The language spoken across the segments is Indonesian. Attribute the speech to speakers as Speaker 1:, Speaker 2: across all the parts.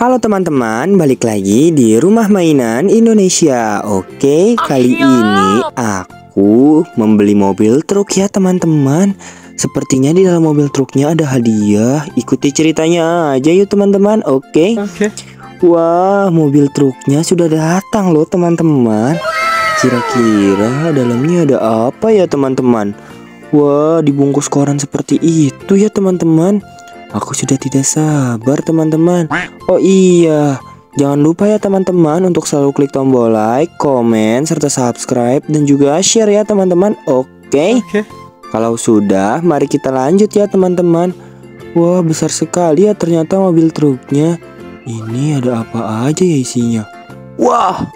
Speaker 1: Halo teman-teman, balik lagi di Rumah Mainan Indonesia. Oke, kali ini aku membeli mobil truk ya teman-teman. Sepertinya di dalam mobil truknya ada hadiah. Ikuti ceritanya aja yuk teman-teman. Oke. Wah, mobil truknya sudah datang loh teman-teman. Kira-kira dalamnya ada apa ya teman-teman? Wah, dibungkus koran seperti itu ya teman-teman. Aku sudah tidak sabar teman-teman. Oh iya, jangan lupa ya teman-teman untuk selalu klik tombol like, komen, serta subscribe dan juga share ya teman-teman. Oke. Kalau sudah, mari kita lanjut ya teman-teman. Wah, besar sekali ya ternyata mobil truknya. Ini ada apa aja ya isinya? Wah,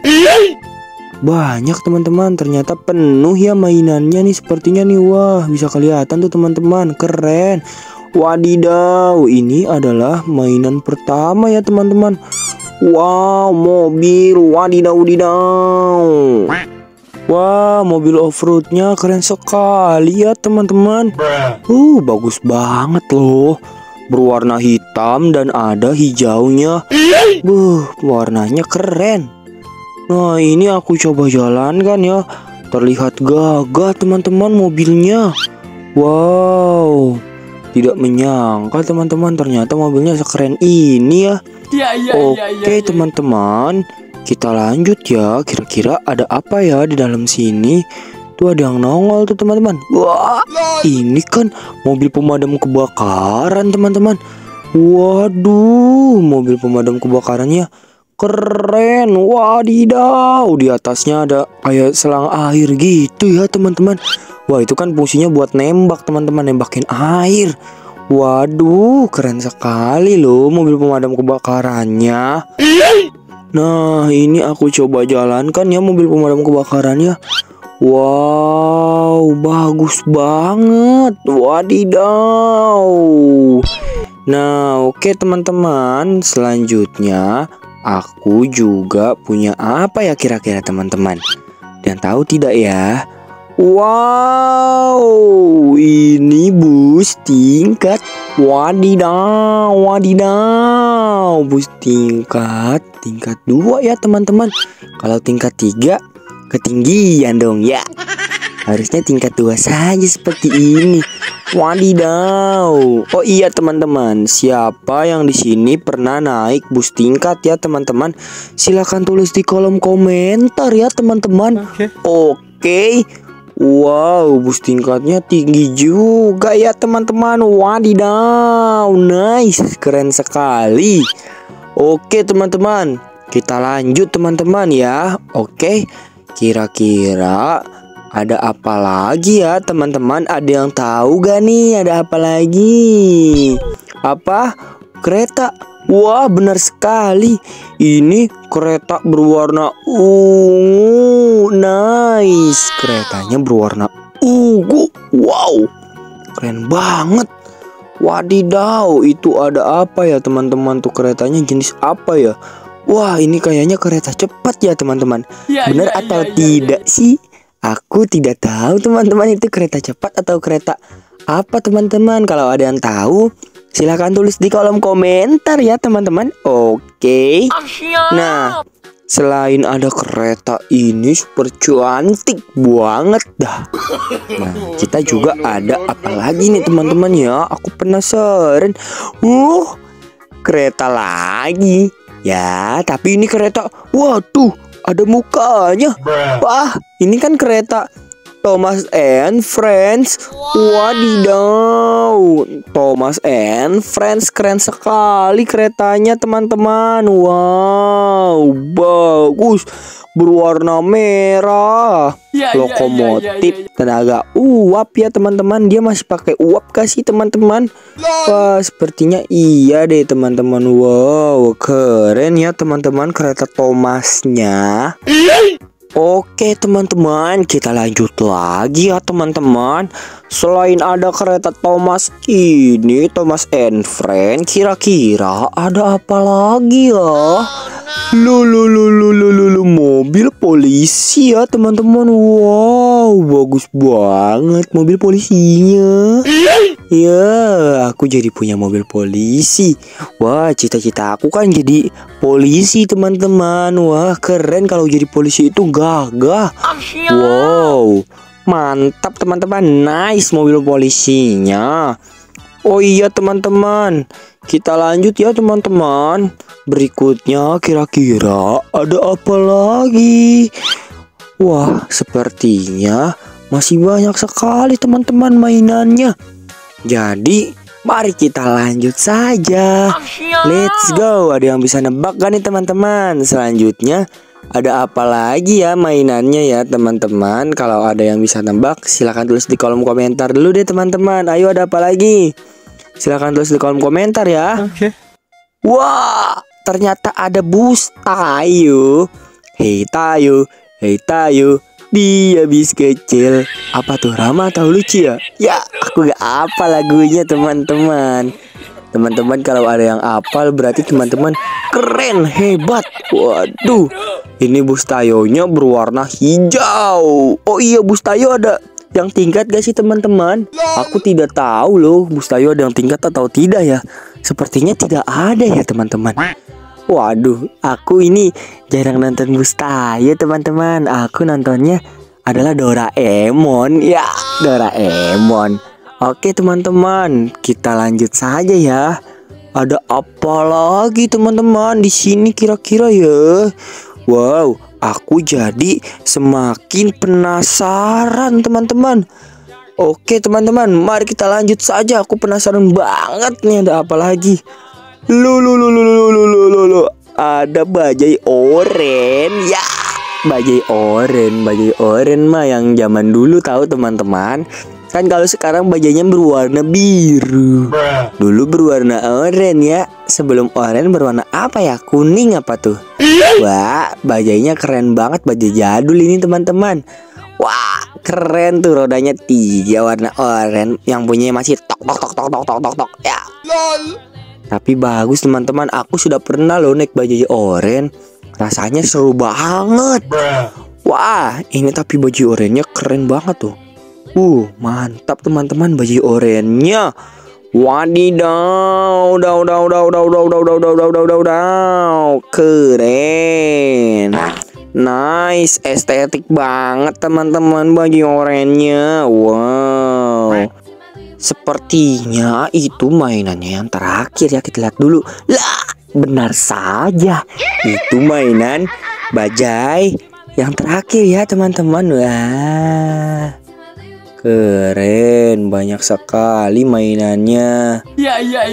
Speaker 1: banyak teman-teman. Ternyata penuh ya mainannya nih sepertinya nih. Wah, bisa kelihatan tuh teman-teman. Keren. Wadidaw, ini adalah mainan pertama ya teman-teman. Wow, mobil. Wadidaw, wadidaw. Wah, mobil off-roadnya keren sekali ya teman-teman. Bagus banget loh. Berwarna hitam dan ada hijaunya. Warnanya keren. Nah, ini aku coba jalankan ya. Terlihat gagah teman-teman mobilnya. Wow, tidak menyangka teman-teman ternyata mobilnya sekeren ini ya. Oke teman-teman, kita lanjut ya. Kira-kira ada apa ya di dalam sini? Tuh ada yang nongol tuh teman-teman. Wah, ini kan mobil pemadam kebakaran teman-teman. Waduh, mobil pemadam kebakarannya keren. Wadidaw, di atasnya ada kayak selang air gitu ya teman-teman. Wah, itu kan fungsinya buat nembak teman-teman, nembakin air. Waduh, keren sekali loh mobil pemadam kebakarannya. Nah, ini aku coba jalankan ya mobil pemadam kebakarannya. Wow, bagus banget. Wadidaw. Nah, oke teman-teman, selanjutnya aku juga punya apa ya kira-kira teman-teman? Dan tahu tidak ya? Wow, ini bus tingkat. Wadidaw, wadidaw. Bus tingkat 2 ya teman-teman. Kalau tingkat 3 ketinggian dong ya. Harusnya tingkat 2 saja seperti ini. Wadidaw. Oh iya teman-teman, siapa yang di sini pernah naik bus tingkat ya teman-teman? Silahkan tulis di kolom komentar ya teman-teman. Oke. Wow, bus tingkatnya tinggi juga ya teman-teman. Wadidaw, nice, keren sekali. Oke teman-teman, kita lanjut teman-teman ya. Oke, kira-kira ada apa lagi ya teman-teman? Ada yang tahu gak nih ada apa lagi? Apa? Kereta. Wah, benar sekali. Ini kereta berwarna ungu. Nice. Keretanya berwarna ungu. Wow, keren banget. Wadidaw, itu ada apa ya teman-teman? Tuh keretanya jenis apa ya? Wah, ini kayaknya kereta cepat ya teman-teman. Benar atau tidak sih? Aku tidak tahu teman-teman, itu kereta cepat atau kereta apa teman-teman. Kalau ada yang tahu, silahkan tulis di kolom komentar ya teman-teman. Oke. Nah, selain ada kereta ini super cantik banget dah. Nah, kita juga ada apa lagi nih teman-teman ya? Aku penasaran. Kereta lagi. Ya, tapi ini kereta. Waduh, ada mukanya. Wah, ini kan kereta Thomas and Friends. Wadidaw, Thomas and Friends, keren sekali keretanya teman-teman. Wow, bagus, berwarna merah. Lokomotif tenaga uap ya teman-teman. Dia masih pakai uap kasih teman-teman. Wah, sepertinya iya deh teman-teman. Wow, keren ya teman-teman kereta Thomasnya. Oke teman-teman, kita lanjut lagi ya teman-teman. Selain ada kereta Thomas ini, Thomas and Friend, kira-kira ada apa lagi ya? Mobil polisi ya teman-teman. Wow, bagus banget mobil polisinya. Ya, aku jadi punya mobil polisi. Wah, cita-cita aku kan jadi polisi, teman-teman. Wah, keren kalau jadi polisi itu gagah. Wow, mantap teman-teman. Nice mobil polisinya. Oh iya teman-teman, kita lanjut ya teman-teman. Berikutnya kira-kira ada apa lagi? Wah, sepertinya masih banyak sekali teman-teman mainannya. Jadi, mari kita lanjut saja. Let's go. Ada yang bisa nebak kan nih teman-teman? Selanjutnya, ada apa lagi ya mainannya ya teman-teman? Kalau ada yang bisa nebak, silahkan tulis di kolom komentar dulu deh teman-teman. Ayo, ada apa lagi? Silahkan tulis di kolom komentar ya.
Speaker 2: Oke.
Speaker 1: Wah, ternyata ada bus Tayo. Hei Tayo, hei Tayo. Dia bis kecil. Apa tuh, Rama atau lucu ya? Ya, aku gak apa lagunya teman-teman. Teman-teman kalau ada yang hafal berarti teman-teman keren, hebat. Waduh, ini bus Tayonya berwarna hijau. Oh iya, bus Tayo ada yang tingkat gak sih teman-teman? Aku tidak tahu loh bus Tayo ada yang tingkat atau tidak ya. Sepertinya tidak ada ya teman-teman. Waduh, aku ini jarang nonton bus Tayo teman-teman. Aku nontonnya adalah Doraemon. Ya, Doraemon. Oke teman-teman, kita lanjut saja ya. Ada apa lagi teman-teman di sini kira-kira ya? Wow, aku jadi semakin penasaran teman-teman. Oke teman-teman, mari kita lanjut saja. Aku penasaran banget nih ada apa lagi. Lu, ada bajai oren ya. Bajai oren mah yang zaman dulu tahu teman-teman. Kan kalau sekarang bajainya berwarna biru. Dulu berwarna oren ya. Sebelum oren berwarna apa ya? Kuning apa tuh? Wah, bajainya keren banget, bajai jadul ini teman-teman. Wah, keren tuh, rodanya 3 warna oren. Yang punya masih tok tok tok tok tok tok tok tok ya. Tapi bagus teman-teman, aku sudah pernah loh naik bajai oren. Rasanya seru banget. Wah, ini tapi baju orennya keren banget tuh. Mantap teman-teman baju orennya. Wadidaw, keren. Nice, estetik banget teman-teman baju orennya. Wow. Sepertinya itu mainannya yang terakhir ya, kita lihat dulu. Lah, benar saja. Itu mainan bajai yang terakhir ya teman-teman. Wah, keren, banyak sekali mainannya.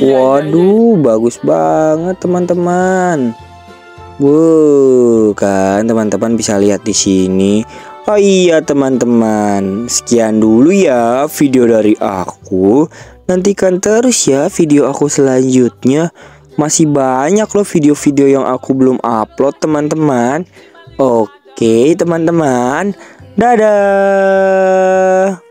Speaker 1: Waduh, bagus banget teman-teman. Wow, kan teman-teman bisa lihat di sini. Oh iya teman-teman, sekian dulu ya video dari aku. Nantikan terus ya video aku selanjutnya. Masih banyak loh video-video yang aku belum upload teman-teman. Oke teman-teman, dadah.